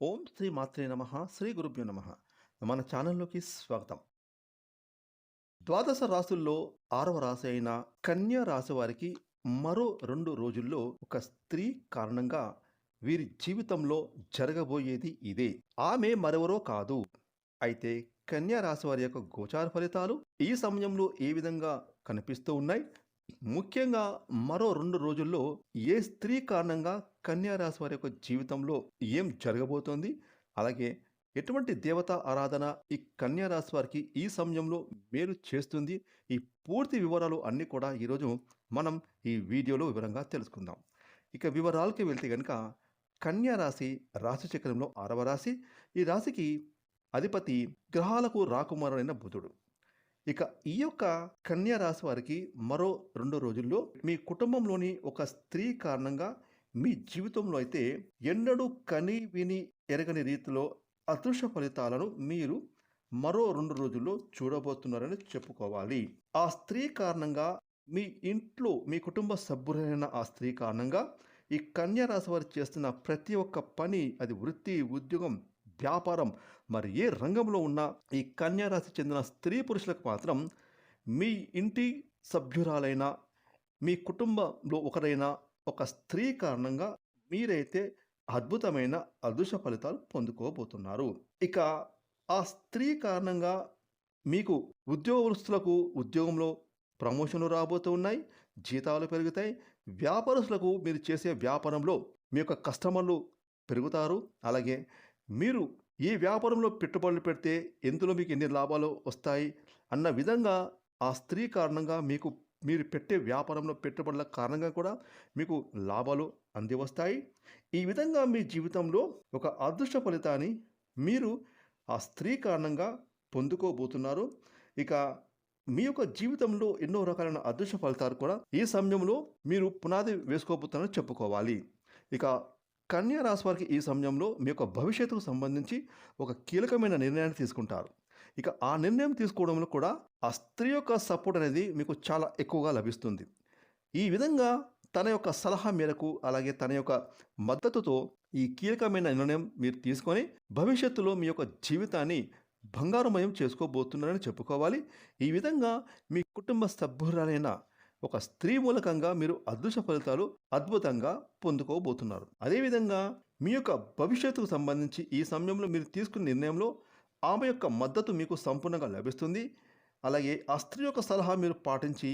ఓం శ్రీ మాత్రే నమః. శ్రీ గురుభ్యో నమః. మన ఛానల్‌లోకి స్వాగతం. ద్వాదశ రాసుల్లో 6వ రాశి అయిన కన్యా రాశి వారికి మరో 2 రోజుల్లో ఒక స్త్రీ కారణంగా వీరి జీవితంలో జరగబోయేది ఇదే. ఆమె మరెవరో కాదు. అయితే కన్యా రాశి వారి యొక్క గోచార ఫలితాలు ఈ సమయంలో ఏ విధంగా కనిపిస్తూ ఉన్నాయి? ముఖ్యంగా మరో 2 రోజుల్లో ఏ స్త్రీ కారణంగా కన్యా రాశి వారి యొక్క జీవితంలో ఏం జరగబోతోంది? అలాగే ఎటువంటి దేవతా ఆరాధన ఈ కన్యా రాశి వారికి ఈ సమయంలో మేలు చేస్తుంది? ఈ పూర్తి వివరాలు అన్నీ కూడా ఈరోజు మనం ఈ వీడియోలో వివరంగా తెలుసుకుందాం. ఇక వివరాలకి వెళ్తే గనుక కన్యా రాశి రాశి చక్రంలో 6వ రాశి. ఈ రాశికి అధిపతి గ్రహాలకు రాకుమారుడైన బుధుడు. ఇక ఈ యొక్క కన్యా రాశి వారికి మరో 2 రోజుల్లో మీ కుటుంబంలోని ఒక స్త్రీ కారణంగా మీ జీవితంలో అయితే ఎన్నడూ కని విని ఎరగని రీతిలో అదృశ్య ఫలితాలను మీరు మరో 2 రోజుల్లో చూడబోతున్నారని చెప్పుకోవాలి. ఆ స్త్రీ కారణంగా మీ ఇంట్లో మీ కుటుంబ సభ్యులైన ఆ స్త్రీ కారణంగా ఈ కన్యా రాశి వారు చేస్తున్న ప్రతి ఒక్క పని, అది వృత్తి, ఉద్యోగం, వ్యాపారం, మరి ఏ రంగంలో ఉన్నా ఈ కన్యా రాశి చెందిన స్త్రీ పురుషులకు మాత్రం మీ ఇంటి సభ్యురాలైన, మీ కుటుంబంలో ఒకరైన ఒక స్త్రీ కారణంగా మీరైతే అద్భుతమైన అదృశ్య ఫలితాలు పొందుకోబోతున్నారు. ఇక ఆ స్త్రీ కారణంగా మీకు ఉద్యోగస్తులకు ఉద్యోగంలో ప్రమోషన్లు రాబోతూ ఉన్నాయి, జీతాలు పెరుగుతాయి. వ్యాపారస్తులకు మీరు చేసే వ్యాపారంలో మీ యొక్క కస్టమర్లు పెరుగుతారు. అలాగే మీరు ఈ వ్యాపారంలో పెట్టుబడులు పెడితే ఎందులో మీకు ఎన్ని లాభాలు వస్తాయి అన్న విధంగా ఆ స్త్రీ కారణంగా మీరు పెట్టే వ్యాపారంలో పెట్టుబడుల కారణంగా కూడా మీకు లాభాలు అంది వస్తాయి. ఈ విధంగా మీ జీవితంలో ఒక అదృష్ట ఫలితాన్ని మీరు ఆ స్త్రీ కారణంగా పొందుకోబోతున్నారు. ఇక మీ యొక్క జీవితంలో ఎన్నో రకాలైన అదృశ్య ఫలితాలు కూడా ఈ సమయంలో మీరు పునాది వేసుకోబోతున్నారని చెప్పుకోవాలి. ఇక కన్యా రాశి వారికి ఈ సమయంలో మీ యొక్క భవిష్యత్తుకు సంబంధించి ఒక కీలకమైన నిర్ణయాన్ని తీసుకుంటారు. ఇక ఆ నిర్ణయం తీసుకోవడంలో కూడా ఆ స్త్రీ యొక్క సపోర్ట్ అనేది మీకు చాలా ఎక్కువగా లభిస్తుంది. ఈ విధంగా తన యొక్క సలహా మేరకు, అలాగే తన యొక్క మద్దతుతో ఈ కీలకమైన నిర్ణయం మీరు తీసుకొని భవిష్యత్తులో మీ యొక్క జీవితాన్ని బంగారుమయం చేసుకోబోతున్నారని చెప్పుకోవాలి. ఈ విధంగా మీ కుటుంబ సభ్యురాలైన ఒక స్త్రీ మూలకంగా మీరు అదృశ్య ఫలితాలు అద్భుతంగా పొందుకోబోతున్నారు. అదేవిధంగా మీ యొక్క భవిష్యత్తుకు సంబంధించి ఈ సమయంలో మీరు తీసుకున్న నిర్ణయంలో ఆమె యొక్క మద్దతు మీకు సంపూర్ణంగా లభిస్తుంది. అలాగే ఆ స్త్రీ యొక్క సలహా మీరు పాటించి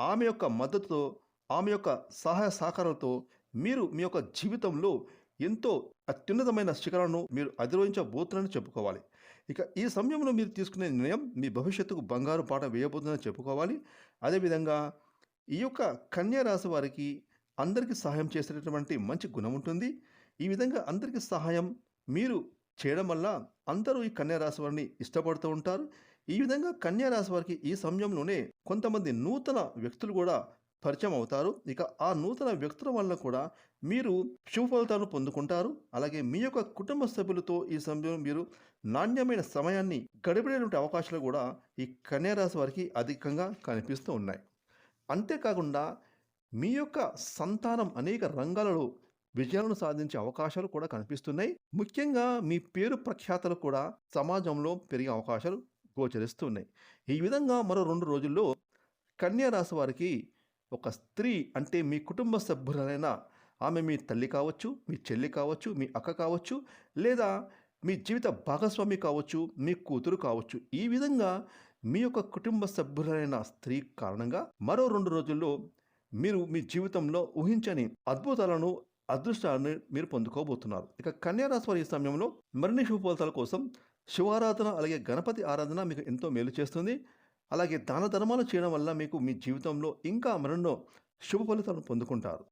ఆమె యొక్క మద్దతుతో, ఆమె యొక్క సహాయ సహకారాలతో మీరు మీ యొక్క జీవితంలో ఎంతో అత్యున్నతమైన శిఖరాలను మీరు అధిరోహించబోతున్నారని చెప్పుకోవాలి. ఇక ఈ సమయంలో మీరు తీసుకునే నిర్ణయం మీ భవిష్యత్తుకు బంగారు బాట వేయబోతుందని చెప్పుకోవాలి. అదేవిధంగా ఈ యొక్క కన్యా రాశి వారికి అందరికీ సహాయం చేసేటటువంటి మంచి గుణం ఉంటుంది. ఈ విధంగా అందరికీ సహాయం మీరు చేయడం వల్ల అందరూ ఈ కన్యా రాశి వారిని ఇష్టపడుతూ ఉంటారు. ఈ విధంగా కన్యా రాశి వారికి ఈ సమయంలోనే కొంతమంది నూతన వ్యక్తులు కూడా పరిచయం అవుతారు. ఇక ఆ నూతన వ్యక్తుల వల్ల కూడా మీరు శుభ ఫలితాలను పొందుకుంటారు. అలాగే మీ యొక్క కుటుంబ సభ్యులతో ఈ సమయంలో మీరు నాణ్యమైన సమయాన్ని గడిపేటువంటి అవకాశాలు కూడా ఈ కన్యా రాశి వారికి అధికంగా కనిపిస్తూ ఉన్నాయి. అంతేకాకుండా మీ యొక్క సంతానం అనేక రంగాలలో విజయాలను సాధించే అవకాశాలు కూడా కనిపిస్తున్నాయి. ముఖ్యంగా మీ పేరు ప్రఖ్యాతలు కూడా సమాజంలో పెరిగే అవకాశాలు గోచరిస్తున్నాయి. ఈ విధంగా మరో 2 రోజుల్లో కన్యా రాశి వారికి ఒక స్త్రీ అంటే మీ కుటుంబ సభ్యులైన, ఆమె మీ తల్లి కావచ్చు, మీ చెల్లి కావచ్చు, మీ అక్క కావచ్చు, లేదా మీ జీవిత భాగస్వామి కావచ్చు, మీ కూతురు కావచ్చు. ఈ విధంగా మీ యొక్క కుటుంబ సభ్యులైన స్త్రీ కారణంగా మరో 2 రోజుల్లో మీరు మీ జీవితంలో ఊహించని అద్భుతాలను, అదృష్టాన్ని మీరు పొందుకోబోతున్నారు. ఇక కన్యా రాశి వారి ఈ సమయంలో మరిన్ని శుభ ఫలితాల కోసం శివారాధన, అలాగే గణపతి ఆరాధన మీకు ఎంతో మేలు చేస్తుంది. అలాగే దాన ధర్మాలు చేయడం వల్ల మీకు మీ జీవితంలో ఇంకా మరెన్నో శుభ ఫలితాలను పొందుకుంటారు.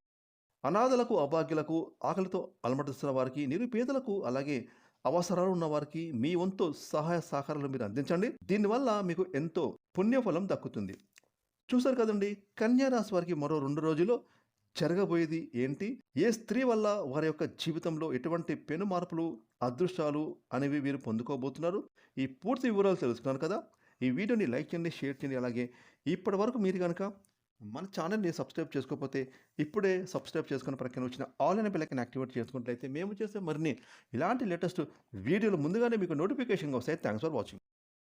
అనాథలకు, అభాగ్యులకు, ఆకలితో అలమటిస్తున్న వారికి, నిరుపేదలకు, అలాగే అవసరాలు ఉన్న వారికి మీ వంతు సహాయ సహకారాలు మీరు అందించండి. దీనివల్ల మీకు ఎంతో పుణ్యఫలం దక్కుతుంది. చూశారు కదండి, కన్యా రాశి వారికి మరో 2 రోజుల్లో జరగబోయేది ఏంటి, ఏ స్త్రీ వల్ల వారి యొక్క జీవితంలో ఎటువంటి పెను మార్పులు, అదృష్టాలు అనేవి వీరు పొందుకోబోతున్నారు. ఈ పూర్తి వివరాలు తెలుసుకున్నారు కదా. ఈ వీడియోని లైక్ చేయండి, షేర్ చేయండి. అలాగే ఇప్పటి వరకు మీరు కనుక మన ఛానల్‌ని సబ్స్క్రైబ్ చేసుకోకపోతే ఇప్పుడే సబ్స్క్రైబ్ చేసుకొని ప్రక్కన వచ్చిన ఆల్ అనే బెల్ ఐకాన్ యాక్టివేట్ చేసుకున్నట్లయితే మేము చేసే మరిన్ని ఇలాంటి లేటెస్ట్ వీడియోలు ముందుగానే మీకు నోటిఫికేషన్‌గా వస్తాయి. Thanks for watching.